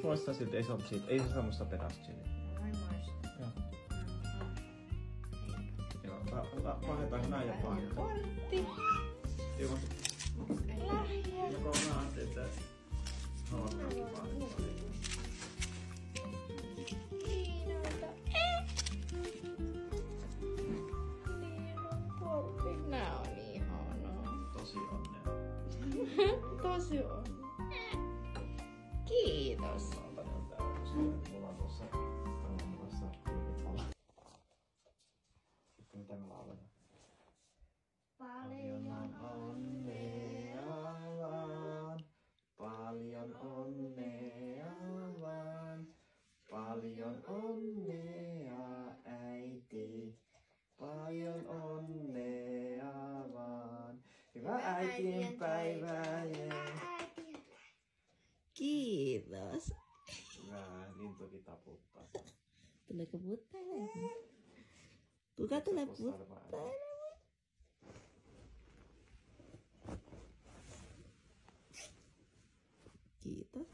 Muista siltä, ei se semmoista perästä chili. Ai maista. Joo. Joo, vaihdetaan näin ja vaihdetaan. Kortti. Joo. Lahja. Joko mä ajattelin, että haluan vaihdetaan. Nää on ihanaa. Tosi onnea. Tosi on. Kiitos. Mulla on tuossa kanavassa pala. Mitä me lauletaan? Paljon onnea vaan, paljon onnea vaan, paljon onnea äiti, paljon onnea vaan. Hyvää äitienpäivää! Kiitos. Hyvää, lintukin taputtaa. Tuleeko puttailemaan? Kuka tulee puttailemaan? Kiitos.